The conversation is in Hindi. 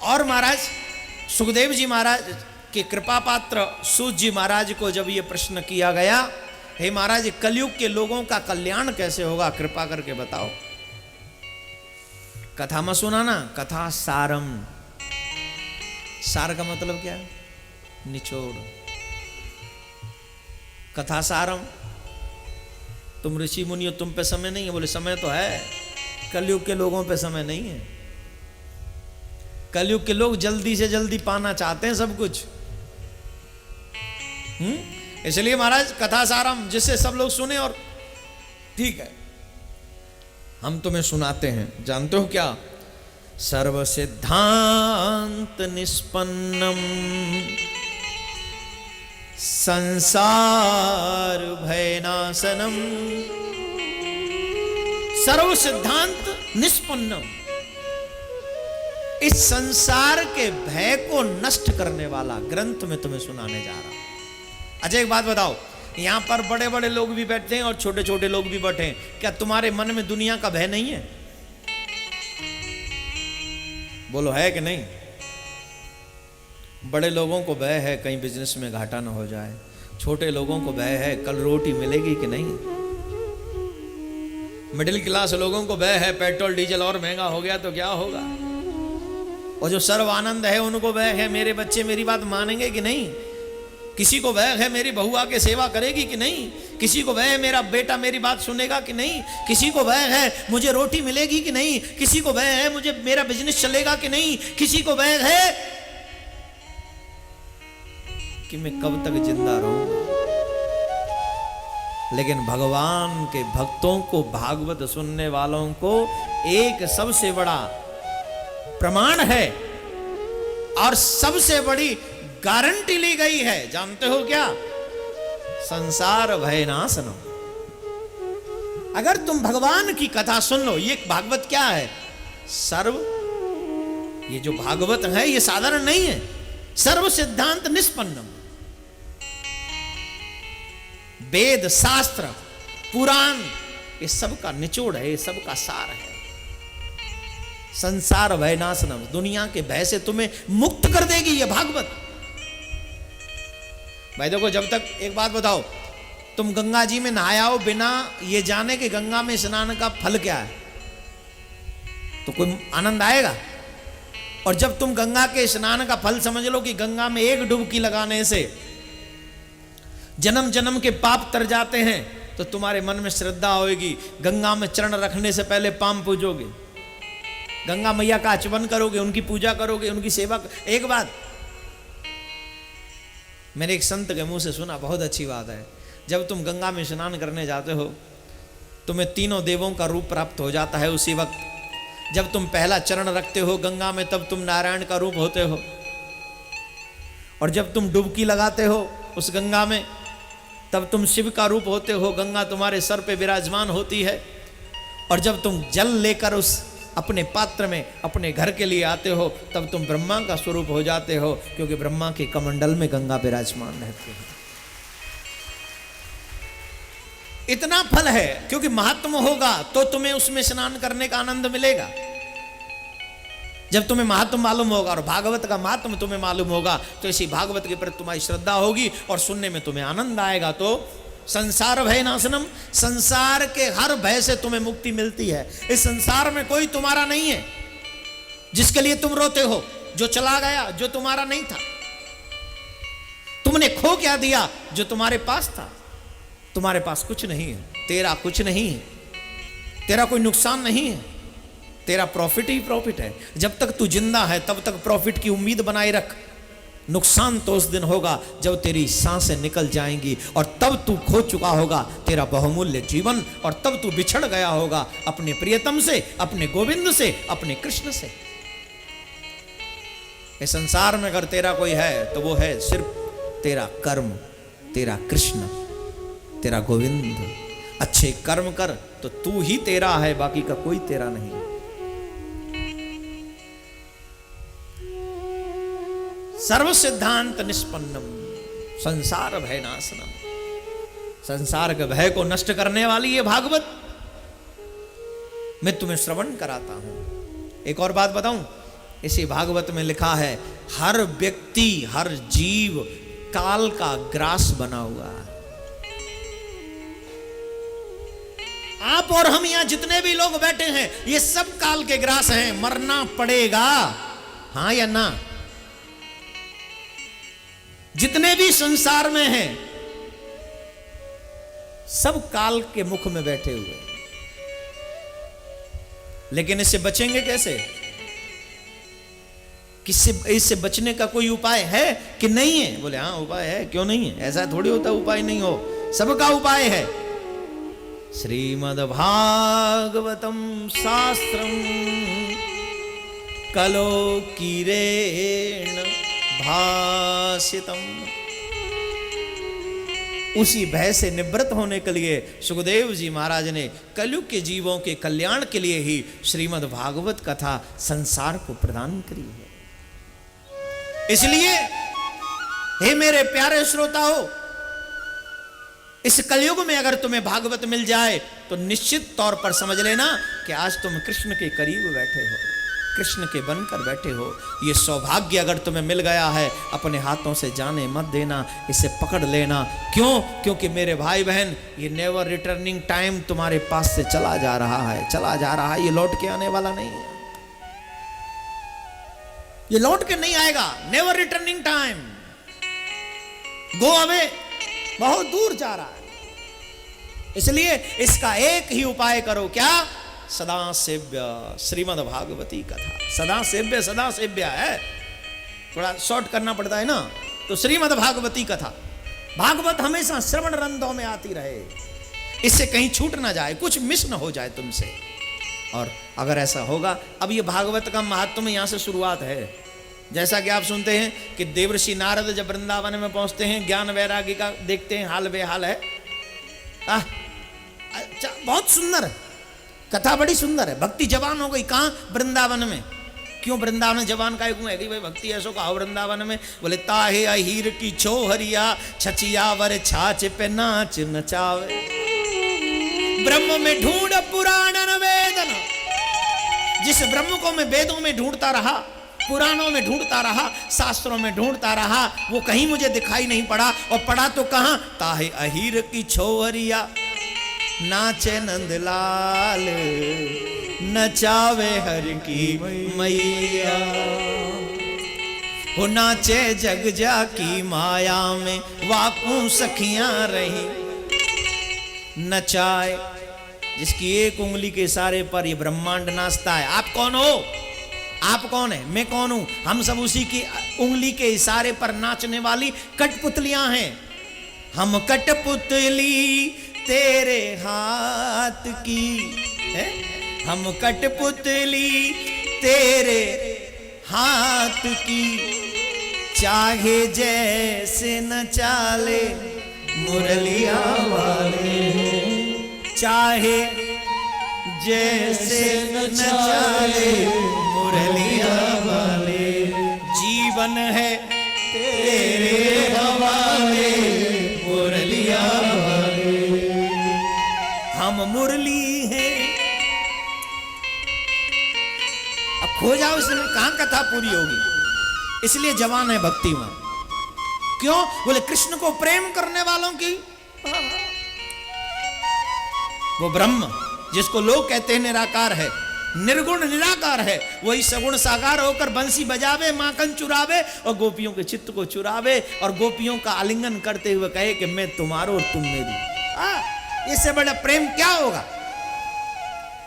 और महाराज सुखदेव जी महाराज के कृपा पात्र सूत जी महाराज को जब ये प्रश्न किया गया, हे महाराज कलयुग के लोगों का कल्याण कैसे होगा, कृपा करके बताओ। कथा में सुना ना, कथा सारम, सार का मतलब क्या है? निचोड़। कथा सारम। तुम ऋषि मुनि हो, तुम पे समय नहीं है? बोले समय तो है, कलयुग के लोगों पे समय नहीं है। कलयुग के लोग जल्दी से जल्दी पाना चाहते हैं सब कुछ। इसलिए महाराज कथा सारम, जिससे सब लोग सुने। और ठीक है, हम तुम्हें सुनाते हैं। जानते हो क्या? सर्व सिद्धांत निष्पन्नम संसार भयनाशनम। सर्व सिद्धांत निष्पन्नम, इस संसार के भय को नष्ट करने वाला ग्रंथ में तुम्हें सुनाने जा रहा हूं। अच्छा एक बात बताओ, यहां पर बड़े बड़े लोग भी बैठते हैं और छोटे छोटे लोग भी बैठे हैं, क्या तुम्हारे मन में दुनिया का भय नहीं है? बोलो है कि नहीं? बड़े लोगों को भय है कहीं बिजनेस में घाटा ना हो जाए, छोटे लोगों को भय है कल रोटी मिलेगी कि नहीं, मिडिल क्लास लोगों को भय है पेट्रोल डीजल और महंगा हो गया तो क्या होगा, और जो सर्व आनंद है उनको भय है मेरे बच्चे मेरी बात मानेंगे कि नहीं, किसी को भय है मेरी बहू आके सेवा करेगी कि नहीं, किसी को भय है मेरा बेटा मेरी बात सुनेगा कि नहीं, किसी को भय है मुझे रोटी मिलेगी कि नहीं, किसी को भय है मुझे मेरा बिजनेस चलेगा कि नहीं, किसी को भय है कि मैं कब तक जिंदा रहूंगा। लेकिन भगवान के भक्तों को, भागवत सुनने वालों को एक सबसे बड़ा प्रमाण है और सबसे बड़ी गारंटी ली गई है। जानते हो क्या? संसार भयनाशनम। अगर तुम भगवान की कथा सुन लो, ये भागवत क्या है? सर्व, ये जो भागवत है ये साधारण नहीं है। सर्व सिद्धांत निष्पन्नम, वेद शास्त्र पुराण ये सब का निचोड़ है, ये सब का सार है। संसार भयनाशनम, दुनिया के भय से तुम्हें मुक्त कर देगी ये भागवत। भाई देखो, जब तक एक बात बताओ, तुम गंगा जी में नहाया हो बिना ये जाने कि गंगा में स्नान का फल क्या है, तो कोई आनंद आएगा? और जब तुम गंगा के स्नान का फल समझ लो कि गंगा में एक डुबकी लगाने से जन्म जन्म के पाप तर जाते हैं, तो तुम्हारे मन में श्रद्धा होगी, गंगा में चरण रखने से पहले पाम पूजोगे, गंगा मैया का आचमन करोगे, उनकी पूजा करोगे, उनकी सेवा। एक बात मैंने एक संत के मुंह से सुना, बहुत अच्छी बात है। जब तुम गंगा में स्नान करने जाते हो, तुम्हें तीनों देवों का रूप प्राप्त हो जाता है उसी वक्त। जब तुम पहला चरण रखते हो गंगा में, तब तुम नारायण का रूप होते हो, और जब तुम डुबकी लगाते हो उस गंगा में, तब तुम शिव का रूप होते हो, गंगा तुम्हारे सर पे विराजमान होती है। और जब तुम जल लेकर उस अपने पात्र में अपने घर के लिए आते हो, तब तुम ब्रह्मा का स्वरूप हो जाते हो, क्योंकि ब्रह्मा के कमंडल में गंगा विराजमान रहती है। इतना फल है, क्योंकि महात्मा होगा तो तुम्हें उसमें स्नान करने का आनंद मिलेगा। जब तुम्हें महात्मा मालूम होगा और भागवत का महात्मा तुम्हें मालूम होगा, तो इसी भागवत के प्रति तुम्हारी श्रद्धा होगी और सुनने में तुम्हें आनंद आएगा। तो संसार भय नाशनम, संसार के हर भय से तुम्हें मुक्ति मिलती है। इस संसार में कोई तुम्हारा नहीं है जिसके लिए तुम रोते हो, जो चला गया, जो तुम्हारा नहीं था। तुमने खो क्या दिया जो तुम्हारे पास था? तुम्हारे पास कुछ नहीं है, तेरा कुछ नहीं है, तेरा कोई नुकसान नहीं है, तेरा प्रॉफिट ही प्रॉफिट है। जब तक तू जिंदा है तब तक प्रॉफिट की उम्मीद बनाए रख। नुकसान तो उस दिन होगा जब तेरी सांसें निकल जाएंगी, और तब तू खो चुका होगा तेरा बहुमूल्य जीवन, और तब तू बिछड़ गया होगा अपने प्रियतम से, अपने गोविंद से, अपने कृष्ण से। इस संसार में अगर तेरा कोई है तो वो है सिर्फ तेरा कर्म, तेरा कृष्ण, तेरा गोविंद। अच्छे कर्म कर तो तू ही तेरा है, बाकी का कोई तेरा नहीं। सर्व सिद्धांत निष्पन्नम संसार भयनाशनम, संसार के भय को नष्ट करने वाली ये भागवत मैं तुम्हें श्रवण कराता हूं। एक और बात बताऊं, इसी भागवत में लिखा है, हर व्यक्ति हर जीव काल का ग्रास बना हुआ है। आप और हम यहां जितने भी लोग बैठे हैं, ये सब काल के ग्रास हैं, मरना पड़ेगा, हां या ना। जितने भी संसार में हैं, सब काल के मुख में बैठे हुए, लेकिन इससे बचेंगे कैसे? किससे? इससे बचने का कोई उपाय है कि नहीं है? बोले हाँ उपाय है, क्यों नहीं है? ऐसा थोड़ी होता उपाय नहीं हो, सबका उपाय है। श्रीमद्भागवतम शास्त्रम कलो कीरेण भाषितम। उसी भय से निवृत्त होने के लिए सुखदेव जी महाराज ने कलयुग के जीवों के कल्याण के लिए ही श्रीमद् भागवत कथा संसार को प्रदान करी है। इसलिए हे मेरे प्यारे श्रोताओं, इस कलयुग में अगर तुम्हें भागवत मिल जाए तो निश्चित तौर पर समझ लेना कि आज तुम कृष्ण के करीब बैठे हो, कृष्ण के बनकर बैठे हो। ये सौभाग्य अगर तुम्हें मिल गया है, अपने हाथों से जाने मत देना, इसे पकड़ लेना। क्यों? क्योंकि मेरे भाई बहन, ये नेवर रिटर्निंग टाइम तुम्हारे पास से चला जा रहा है, चला जा रहा है, ये लौट के आने वाला नहीं है, ये लौट के नहीं आएगा। Never returning time, go away, बहुत दूर जा रहा है। इसलिए इसका एक ही उपाय करो, क्या? सदा सेव्य श्रीमद् भागवती कथा। सदा सेव्य है, थोड़ा शॉर्ट करना पड़ता है ना, तो श्रीमद् भागवती कथा, भागवत हमेशा श्रवण रंध्रों में आती रहे, इससे कहीं छूट ना जाए, कुछ मिस ना हो जाए तुमसे। और अगर ऐसा होगा, अब ये भागवत का महत्व यहां से शुरुआत है। जैसा कि आप सुनते हैं कि देवर्षि नारद जब वृंदावन में पहुंचते हैं, ज्ञान वैरागी का देखते हैं, हाल बेहाल है। अच्छा, बहुत सुंदर कथा, बड़ी सुंदर है। भक्ति जवान हो गई कहां? वृंदावन में। क्यों वृंदावन जवान का है कि भाई भक्ति ऐसो कहा वृंदावन में? बोले ताहे अहीर की छोहरिया छचिया वर छाछ पे नाच नचावे, ब्रह्म में ढूंढ पुराणन वेदन। जिस ब्रह्म को मैं वेदों में ढूंढता रहा, पुराणों में ढूंढता रहा, शास्त्रों में ढूंढता रहा, वो कहीं मुझे दिखाई नहीं पड़ा। और पड़ा तो कहां? ताहे अहीर की छोहरिया नाचे नंदलाल, नचावे हर की मैया, हो नाचे जग जा की माया में, वाकू सखियां रही। नचाए, जिसकी एक उंगली के इशारे पर ये ब्रह्मांड नाचता है। आप कौन हो? आप कौन है? मैं कौन हूं? हम सब उसी की उंगली के इशारे पर नाचने वाली कठपुतलियां हैं। हम कठपुतली तेरे हाथ की है, हम कठपुतली तेरे हाथ की, चाहे जैसे नचाले मुरलिया वाले, चाहे जैसे नचाले मुरलिया वाले, जीवन है तेरे हवाले मुरलिया वाले, हम मुरली हैं। अब खो जाओ इसमें, कहां कथा पूरी होगी? इसलिए जवान है भक्ति में। क्यों? बोले कृष्ण को प्रेम करने वालों की वो ब्रह्म, जिसको लोग कहते हैं निराकार है, निर्गुण निराकार है, वही सगुण साकार होकर बंसी बजावे, माखन चुरावे और गोपियों के चित्त को चुरावे और गोपियों का आलिंगन करते हुए कहे कि मैं तुम्हारो और तुम मेरी। इससे बड़ा प्रेम क्या होगा?